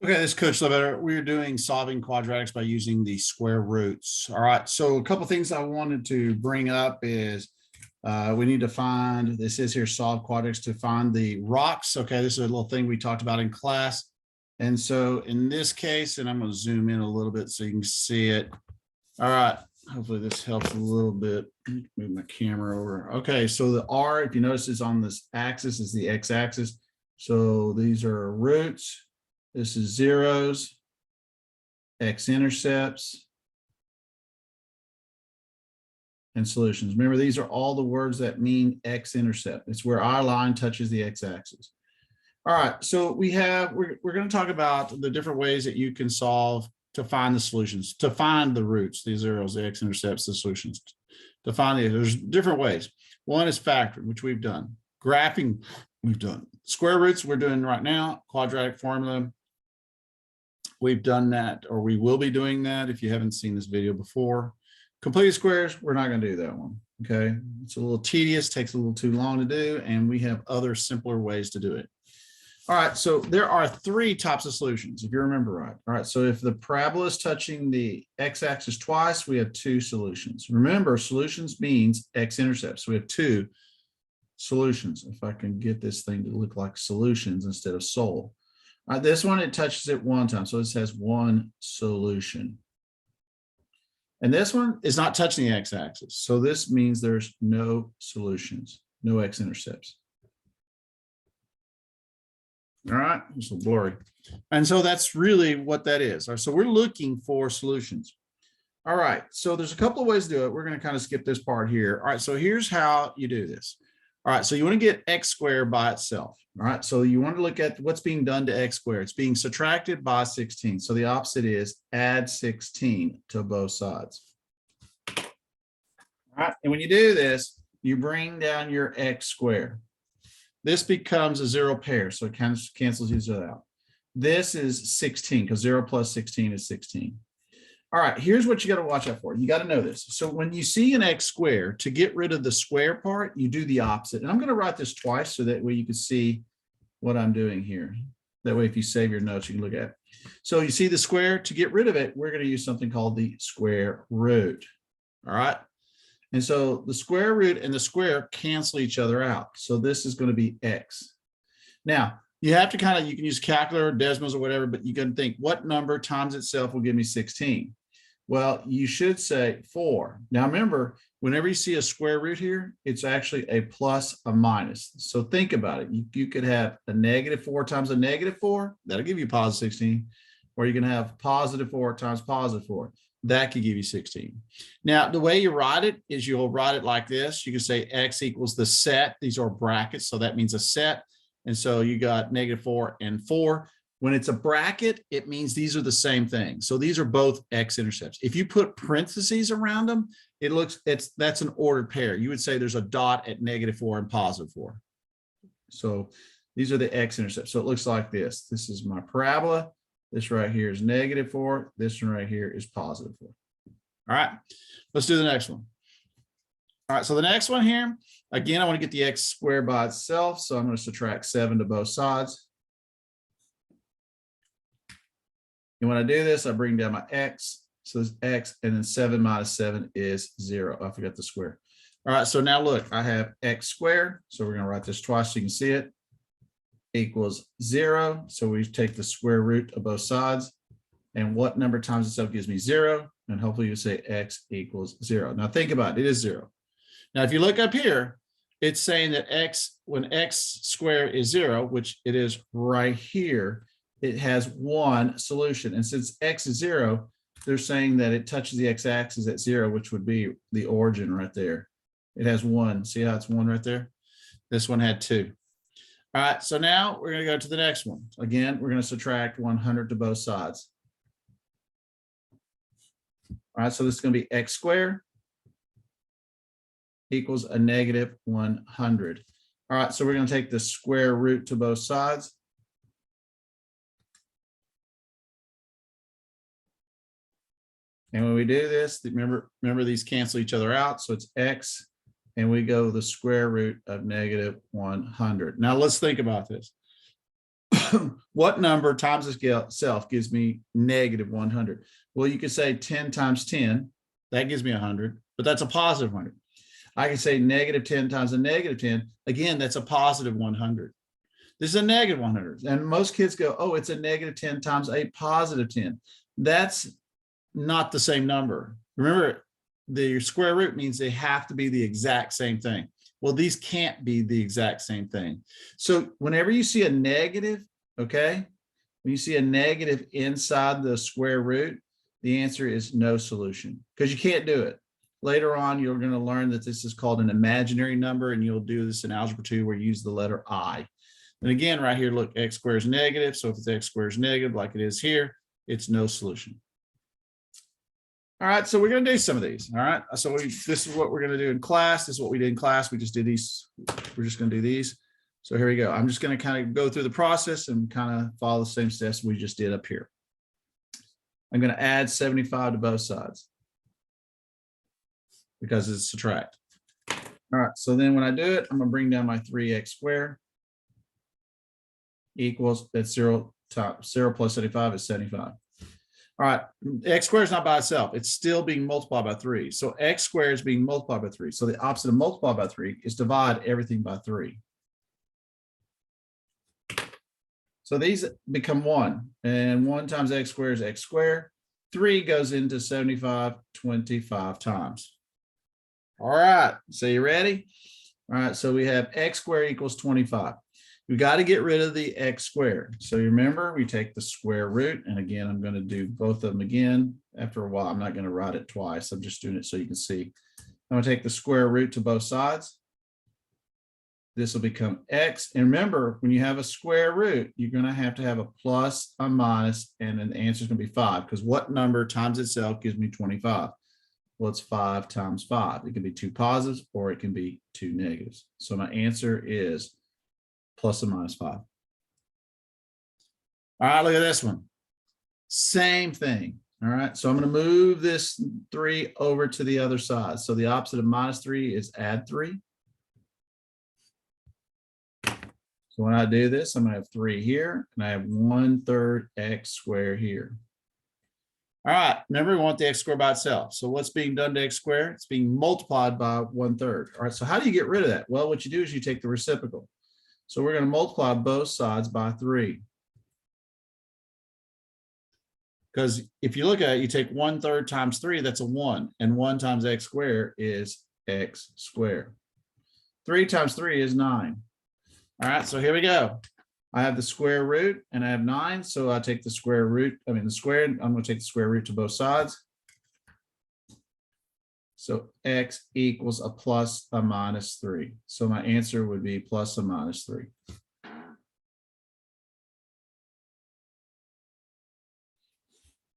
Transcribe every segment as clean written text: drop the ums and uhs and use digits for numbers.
Okay, this is Coach Lebetter. We're doing solving quadratics by using the square roots. All right, so a couple things I wanted to bring up is we need to find, this is here, solve quadratics to find the rocks. Okay, this is a little thing we talked about in class. And so in this case, and I'm going to zoom in a little bit so you can see it. All right, hopefully this helps a little bit. Move my camera over. Okay, so the R, if you notice, is on this axis, is the x-axis. So these are roots. This is zeros, x-intercepts, and solutions. Remember, these are all the words that mean x-intercept. It's where our line touches the x-axis. All right, so we're going to talk about the different ways that you can solve to find the solutions, to find the roots, the zeros, the x-intercepts, the solutions. To find there's different ways. One is factoring, which we've done. Graphing, we've done. Square roots, we're doing right now. Quadratic formula. We've done that, or we will be doing that if you haven't seen this video before. Completed squares, we're not going to do that one. Okay, it's a little tedious, takes a little too long to do, and we have other simpler ways to do it. All right, so there are three types of solutions, if you remember right. All right, so if the parabola is touching the x-axis twice, we have two solutions. Remember, solutions means x-intercepts. So we have two solutions. If I can get this thing to look like solutions instead of sol. All right, this one, it touches it one time, so it says one solution. And this one is not touching the x-axis, so this means there's no solutions, no x-intercepts. All right, it's a little blurry. And so that's really what that is. All right, so we're looking for solutions. All right, so there's a couple of ways to do it. We're going to kind of skip this part here. All right, so here's how you do this. All right, so you want to get x squared by itself. All right, so you want to look at what's being done to x squared. It's being subtracted by 16. So the opposite is add 16 to both sides. All right, and when you do this, you bring down your x squared. This becomes a zero pair, so it kind of cancels each other out. This is 16 because 0 plus 16 is 16. All right, here's what you got to watch out for. You got to know this. So when you see an x squared, to get rid of the square part, you do the opposite. And I'm going to write this twice so that way you can see what I'm doing here. That way, if you save your notes, you can look at it. So you see the square, to get rid of it, we're going to use something called the square root. All right. And so the square root and the square cancel each other out. So this is going to be x. Now, you have to kind of, you can use calculator, Desmos, or whatever, but you can think what number times itself will give me 16. Well, you should say 4. Now, remember, whenever you see a square root here, it's actually a plus, a minus. So think about it. You could have a -4 times a -4. That'll give you positive 16. Or you can have positive 4 times positive 4. That could give you 16. Now, the way you write it is you'll write it like this. You can say x equals the set. These are brackets, so that means a set. And so you got -4 and 4. When it's a bracket, it means these are the same thing. So these are both x-intercepts. If you put parentheses around them, that's an ordered pair. You would say there's a dot at -4 and +4. So these are the x-intercepts. So it looks like this. This is my parabola. This right here is -4. This one right here is +4. All right, let's do the next one. All right, so the next one here, again, I want to get the x squared by itself. So I'm going to subtract 7 to both sides. And when I do this, I bring down my x. So it's x, and then 7 minus 7 is 0. I forgot the square. All right, so now look, I have x squared. So we're going to write this twice so you can see it. Equals 0. So we take the square root of both sides. And what number times itself gives me 0. And hopefully you say x equals 0. Now think about it, it is 0. Now, if you look up here, it's saying that when x squared is 0, which it is right here, it has one solution. And since x is 0, they're saying that it touches the x-axis at 0, which would be the origin right there. It has 1. See how it's 1 right there? This one had 2. All right, so now we're going to go to the next one. Again, we're going to subtract 100 to both sides. All right, so this is going to be x squared equals a -100. All right, so we're going to take the square root to both sides. And when we do this, remember these cancel each other out. So it's x, and we go the square root of -100. Now let's think about this. what number times itself gives me negative 100? Well, you could say 10 times 10, that gives me 100, but that's a positive 100. I can say negative 10 times a negative 10. Again, that's a positive 100. This is a negative 100. And most kids go, oh, it's a negative 10 times a positive 10. That's not the same number. Remember, the square root means they have to be the exact same thing. Well, these can't be the exact same thing. So whenever you see a negative, okay, when you see a negative inside the square root, the answer is no solution because you can't do it. Later on, you're going to learn that this is called an imaginary number, and you'll do this in Algebra 2 where you use the letter I. And again, right here, look, x squared is negative. So if it's x squared is negative, like it is here, it's no solution. All right, so we're going to do some of these. All right, so this is what we're going to do in class. This is what we did in class. We just did these. We're just going to do these. So here we go. I'm just going to kind of go through the process and kind of follow the same steps we just did up here. I'm going to add 75 to both sides because it's subtract. All right, so then when I do it, I'm going to bring down my 3x squared equals, that's 0 plus 75 is 75. All right, x squared is not by itself. It's still being multiplied by 3. So x squared is being multiplied by 3. So the opposite of multiply by 3 is divide everything by 3. So these become 1. And 1 times x squared is x squared. 3 goes into 75 25 times. All right, so you ready? All right, so we have x squared equals 25. We got to get rid of the x squared. So you remember, we take the square root, and again, I'm going to do both of them again. After a while, I'm not going to write it twice. I'm just doing it so you can see. I'm going to take the square root to both sides. This will become x. And remember, when you have a square root, you're going to have a plus, a minus, and then the answer is going to be 5, because what number times itself gives me 25? Well, it's 5 times 5. It can be 2 positives or it can be 2 negatives. So my answer is plus or minus 5. All right, look at this one. Same thing. All right, so I'm going to move this 3 over to the other side. So the opposite of minus 3 is add 3. So when I do this, I'm going to have 3 here, and I have 1/3 x squared here. All right, remember, we want the x squared by itself. So what's being done to x squared? It's being multiplied by 1/3. All right, so how do you get rid of that? Well, what you do is you take the reciprocal. So we're going to multiply both sides by 3. Because if you look at it, you take 1/3 times 3, that's a 1. And 1 times x squared is x squared. 3 times 3 is 9. All right, so here we go. I have the square root and I have 9. So I take the square root, the squared, I'm going to take the square root to both sides. So x equals a plus a minus 3. So my answer would be plus or minus 3.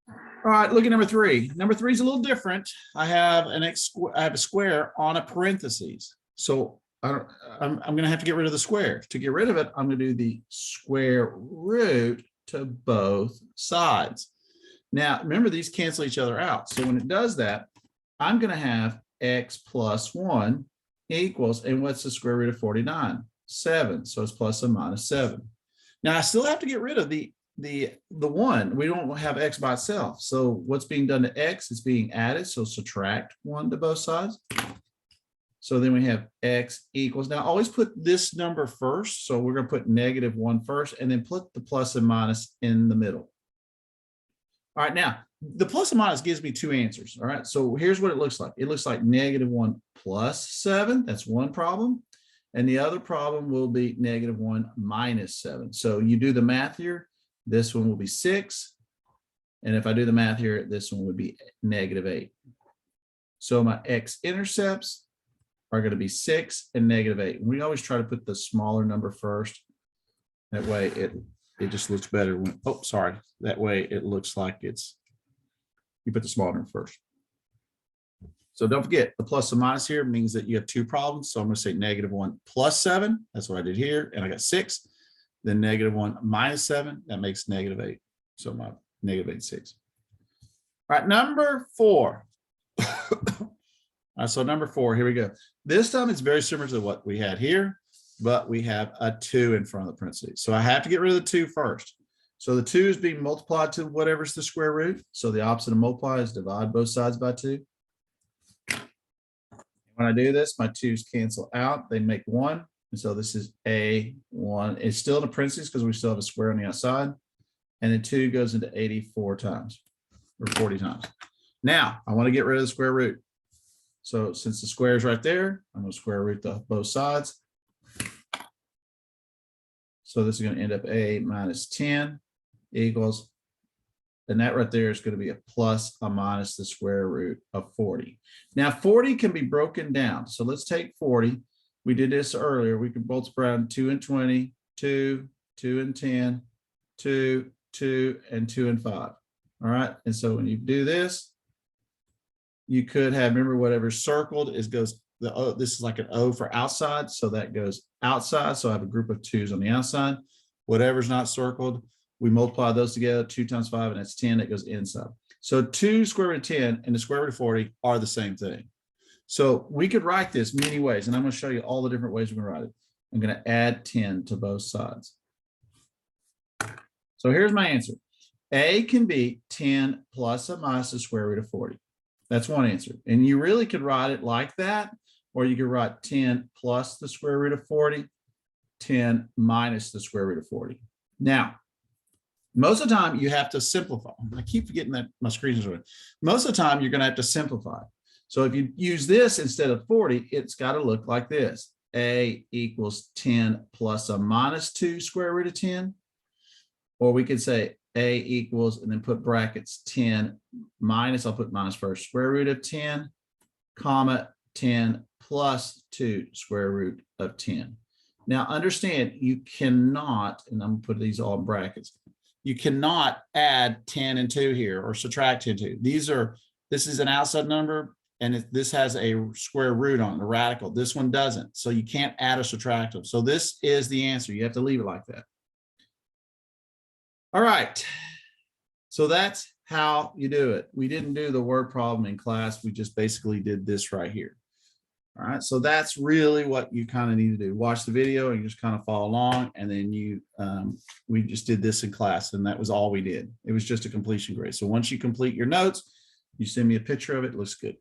All right, look at number 3. Number 3 is a little different. I have a square on a parentheses. So I'm going to have to get rid of the square. To get rid of it, I'm going to do the square root to both sides. Now, remember, these cancel each other out. So when it does that, I'm going to have x plus 1 equals, and what's the square root of 49? 7. So it's plus or minus 7. Now, I still have to get rid of the 1. We don't have x by itself. So what's being done to x is being added. So subtract 1 to both sides. So then we have x equals, now always put this number first. So we're going to put -1 first, and then put the plus and minus in the middle. All right, now the plus and minus gives me 2 answers. All right, so here's what it looks like. It looks like -1 plus 7. That's one problem. And the other problem will be -1 minus 7. So you do the math here. This one will be 6. And if I do the math here, this one would be -8. So my x-intercepts are going to be 6 and -8. And we always try to put the smaller number first. That way it just looks better when, oh, sorry. That way it looks like you put the smaller number first. So don't forget, the plus and minus here means that you have 2 problems. So I'm going to say -1 plus 7. That's what I did here. And I got 6. Then -1 minus 7. That makes -8. So my -8 is 6. All right, number 4. All right, so number 4, here we go. This time it's very similar to what we had here, but we have a 2 in front of the parentheses. So I have to get rid of the 2 first. So the 2 is being multiplied to whatever's the square root. So the opposite of multiply is divide both sides by 2. When I do this, my 2's cancel out. They make 1. And so this is A1. It's still in the parentheses because we still have a square on the outside. And then 2 goes into 84 times or 40 times. Now, I want to get rid of the square root. So since the square is right there, I'm going to square root both sides. So this is going to end up A minus 10 equals, and that right there is going to be a plus a minus the square root of 40. Now 40 can be broken down. So let's take 40. We did this earlier. We can multiply 2 and 20, 2, 2 and 10, 2, 2, and 2 and 5. All right. And so when you do this, you could have, remember, whatever's circled is goes, the O, this is like an O for outside. So that goes outside. So I have a group of 2's on the outside. Whatever's not circled, we multiply those together, 2 times 5, and that's 10. That goes inside. So 2 square root of 10 and the square root of 40 are the same thing. So we could write this many ways, and I'm going to show you all the different ways we can write it. I'm going to add 10 to both sides. So here's my answer. A can be 10 plus or minus the square root of 40. That's one answer. And you really could write it like that, or you could write 10 plus the square root of 40, 10 minus the square root of 40. Now, most of the time you have to simplify. I keep forgetting that my screen is on. Most of the time you're going to have to simplify. So if you use this instead of 40, it's got to look like this. A equals 10 plus a minus 2 square root of 10. Or we could say A equals, and then put brackets, 10 minus, I'll put minus first, square root of 10, comma, 10 plus 2 square root of 10. Now understand, you cannot, and I'm going to put these all in brackets, you cannot add 10 and 2 here or subtract 10 and 2. This is an outside number, and this has a square root on the radical. This one doesn't. So you can't add or subtract them. So this is the answer. You have to leave it like that. All right. So that's how you do it. We didn't do the word problem in class. We just basically did this right here. All right. So that's really what you kind of need to do. Watch the video and just kind of follow along. And then we just did this in class, and that was all we did. It was just a completion grade. So once you complete your notes, you send me a picture of it. It looks good.